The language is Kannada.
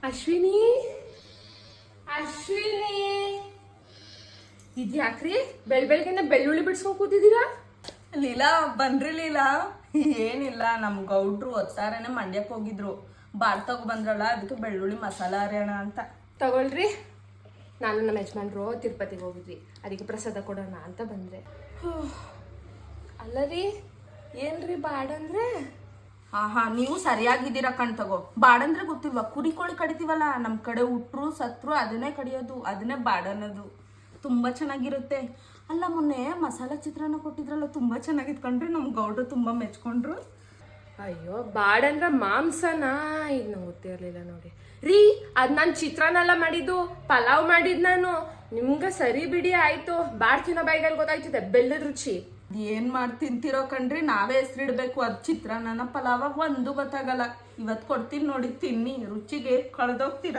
ಅಶ್ವಿನಿ ಅಶ್ವಿನಿ ಇದ್ಯಾಕ್ರಿ ಬೆಳಗ್ಗೆನೆ ಬೆಳ್ಳುಳ್ಳಿ ಬಿಡ್ಸ್ಕೊಂಡ್ ಕೂತಿದ್ದೀರಾ? ಲೀಲಾ ಬನ್ರಿ ಲೀಲಾ. ಏನಿಲ್ಲ, ನಮ್ ಗೌಡ್ರು ಒತ್ತಾರನೆ ಮಂಡ್ಯಕ್ಕೆ ಹೋಗಿದ್ರು, ಬಾಳ್ ತಗೋ ಬಂದ್ರಲ್ಲ, ಅದಕ್ಕೆ ಬೆಳ್ಳುಳ್ಳಿ ಮಸಾಲ ಅರಿಯೋಣ ಅಂತ. ತಗೊಳ್ರಿ. ನಾನು ನಮ್ಮ ಯಜಮಾನ್ರು ತಿರುಪತಿಗೆ ಹೋಗಿದ್ವಿ, ಅದಕ್ಕೆ ಪ್ರಸಾದ ಕೊಡೋಣ ಅಂತ ಬಂದ್ರೆ. ಅಲ್ಲ ರೀ, ಏನ್ರಿ ಬಾಡಂದ್ರೆ? ಹಾ ನೀವು ಸರಿಯಾಗಿದ್ದೀರಾ ಕಣ್ ತಗೋ. ಬಾಡಂದ್ರೆ ಗೊತ್ತಿಲ್ವಾ? ಕುರಿ ಕೋಳಿ ಕಡಿತೀವಲ್ಲ, ನಮ್ ಕಡೆ ಉಟ್ರು ಸತ್ರು ಅದನ್ನೇ ಕಡಿಯೋದು, ಅದನ್ನೇ ಬಾಡನ್ನೋದು. ತುಂಬಾ ಚೆನ್ನಾಗಿರುತ್ತೆ. ಅಲ್ಲ, ಮೊನ್ನೆ ಮಸಾಲ ಚಿತ್ರಾನ್ನ ಕೊಟ್ಟಿದ್ರಲ್ಲ, ತುಂಬಾ ಚೆನ್ನಾಗಿತ್ತು ಕಣ್ರಿ. ನಮ್ ಗೌಡ್ರು ತುಂಬಾ ಮೆಚ್ಕೊಂಡ್ರು. ಅಯ್ಯೋ, ಬಾಡಂದ್ರ ಮಾಂಸನಾ? ಇದು ನಂಗೆ ಗೊತ್ತಿರಲಿಲ್ಲ ನೋಡಿ ರೀ. ಅದ್ ನಾನು ಚಿತ್ರಾನ್ನ ಎಲ್ಲ ಮಾಡಿದ್ದು, ಪಲಾವ್ ಮಾಡಿದ್ ನಾನು. ನಿಮ್ಗೆ ಸರಿ ಬಿಡಿ ಆಯ್ತು, ಬಾಡ್ ತಿನ್ನೋ ಬಾಯಿಗಲ್ಲಿ ಗೊತ್ತಾಯ್ತದೆ ಬೆಲ್ಲದ ರುಚಿ. ಏನ್ ಮಾಡಿ ತಿಂತಿರೋ ಕಣ್ರಿ, ನಾವೇ ಹೆಸರಿಡ್ಬೇಕು. ಅದ್ ಚಿತ್ರಾನ್ನ ಪಲಾವ ಒಂದು ಗೊತ್ತಾಗಲ್ಲ. ಇವತ್ ಕೊಡ್ತೀನಿ ನೋಡಿ, ತಿನ್ನಿ, ರುಚಿಗೆ ಕಳೆದೋಗ್ತೀರ.